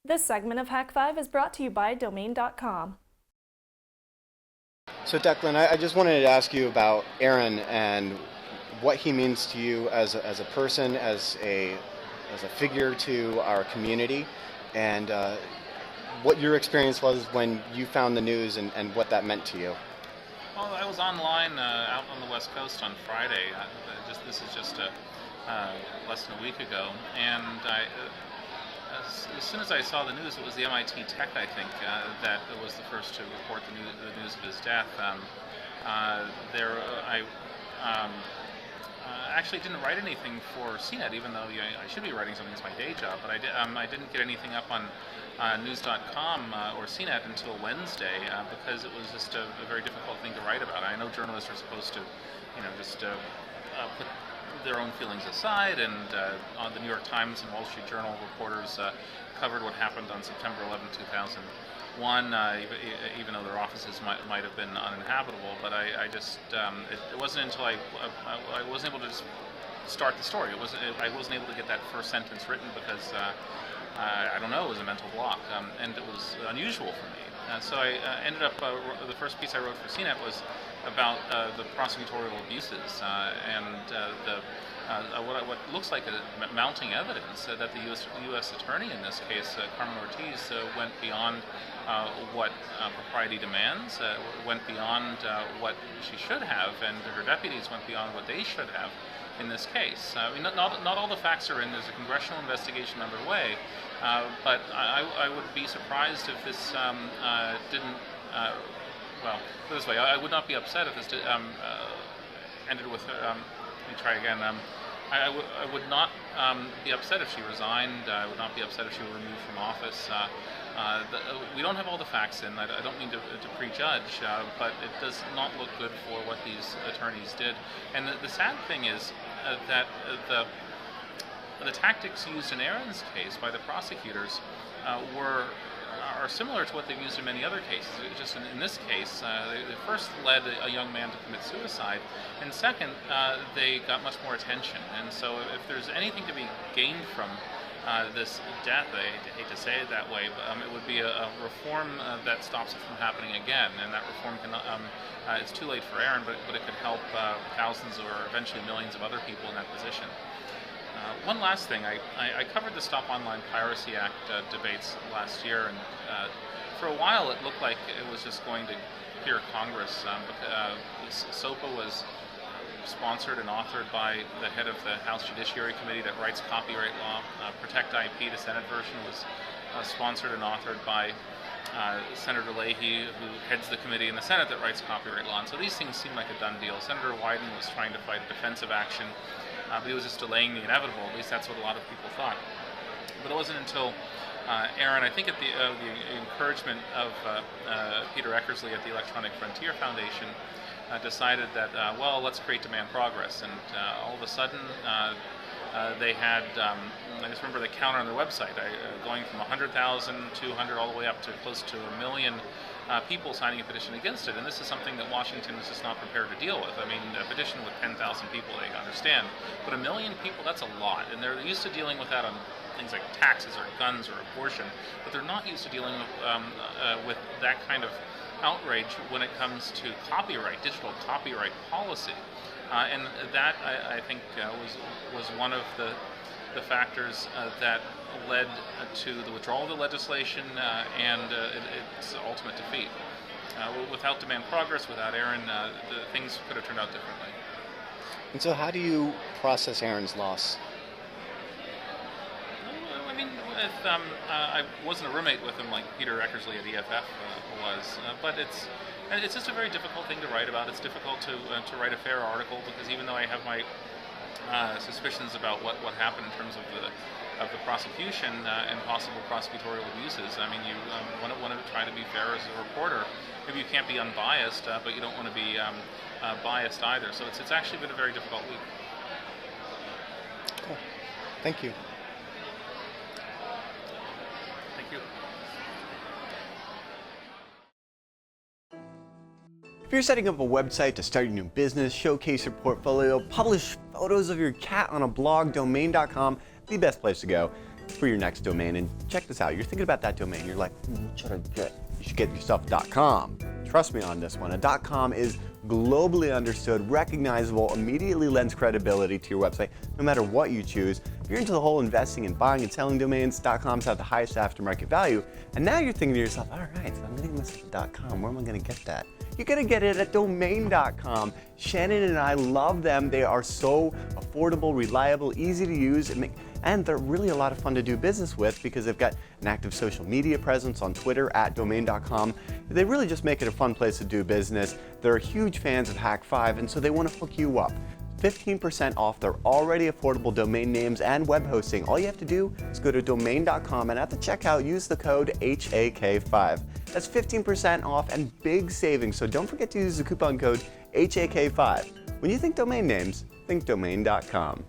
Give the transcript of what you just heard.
This segment of Hak5 is brought to you by Domain.com. So Declan, I just wanted to ask you about Aaron and what he means to you as a person, as a figure to our community, and what your experience was when you found the news and what that meant to you. Well, I was online out on the West Coast on Friday. This is just less than a week ago, and as soon as I saw the news, it was the MIT tech, I think, that was the first to report the news of his death. I actually didn't write anything for CNET, even though I should be writing something as my day job, but I didn't get anything up on news.com or CNET until Wednesday because it was just a very difficult thing to write about. I know journalists are supposed to, just put their own feelings aside, and on the New York Times and Wall Street Journal reporters covered what happened on September 11, 2001, even though their offices might have been uninhabitable. But it wasn't until I wasn't able to just start the story. I wasn't able to get that first sentence written because I don't know, it was a mental block, and it was unusual for me. So I ended up, the first piece I wrote for CNET was about the prosecutorial abuses and what looks like a mounting evidence that the U.S. attorney in this case, Carmen Ortiz, went beyond what propriety demands, went beyond what she should have, and her deputies went beyond what they should have in this case. Not all the facts are in. There's a congressional investigation underway, but I would be surprised if this didn't. Well, put it this way, I would not be upset if this ended with. Let me try again. I would not be upset if she resigned. I would not be upset if she were removed from office. We don't have all the facts in. I don't mean to prejudge, but it does not look good for what these attorneys did. And the sad thing is that the tactics used in Aaron's case by the prosecutors are similar to what they've used in many other cases. Just in this case, they first led a young man to commit suicide, and second, they got much more attention. And so if there's anything to be gained from this death, I hate to say it that way, but it would be a reform that stops it from happening again. And that reform cannot, it's too late for Aaron, but it could help thousands or eventually millions of other people in that position. One last thing, I covered the Stop Online Piracy Act debates last year, and for a while it looked like it was just going to clear Congress. SOPA was sponsored and authored by the head of the House Judiciary Committee that writes copyright law. Protect IP, the Senate version, was sponsored and authored by Senator Leahy, who heads the committee in the Senate that writes copyright law. And so these things seem like a done deal. Senator Wyden was trying to fight a defensive action, but he was just delaying the inevitable. At least that's what a lot of people thought. But it wasn't until Aaron, I think at the encouragement of Peter Eckersley at the Electronic Frontier Foundation, decided that, well, let's create demand progress. And all of a sudden, they had, I just remember the counter on their website, going from 100,000, 200, all the way up to close to 1 million people signing a petition against it. And this is something that Washington is just not prepared to deal with. I mean, a petition with 10,000 people, they understand. But 1 million people, that's a lot. And they're used to dealing with that on things like taxes or guns or abortion. But they're not used to dealing with that kind of outrage when it comes to copyright, digital copyright policy. And that, I think, was one of the factors that led to the withdrawal of the legislation and its ultimate defeat. Without demand progress, without Aaron, things could have turned out differently. And so how do you process Aaron's loss? I mean, I wasn't a roommate with him like Peter Eckersley at EFF was, but it's just a very difficult thing to write about. It's difficult to write a fair article because even though I have my suspicions about what happened in terms of the prosecution and possible prosecutorial abuses, I mean, you want to try to be fair as a reporter. Maybe you can't be unbiased, but you don't want to be biased either. So it's actually been a very difficult week. Cool. Thank you. Thank you. If you're setting up a website to start your new business, showcase your portfolio, publish photos of your cat on a blog, Domain.com, the best place to go. for your next domain. And check this out, you're thinking about that domain, you're like, what should I get? You should get yourself a .com. Trust me on this one, a .com is globally understood, recognizable, immediately lends credibility to your website, no matter what you choose. If you're into the whole investing and buying and selling domains, .coms have the highest aftermarket value. And now you're thinking to yourself, all right, so I'm getting myself a .com, where am I gonna get that? You're gonna get it at domain.com. Shannon and I love them. They are so affordable, reliable, easy to use, and they're really a lot of fun to do business with because they've got an active social media presence on Twitter at domain.com. They really just make it a fun place to do business. They're huge fans of Hak5, and so they want to hook you up. 15% off their already affordable domain names and web hosting. All you have to do is go to domain.com and at the checkout use the code HAK5. That's 15% off and big savings, so don't forget to use the coupon code HAK5. When you think domain names, think domain.com.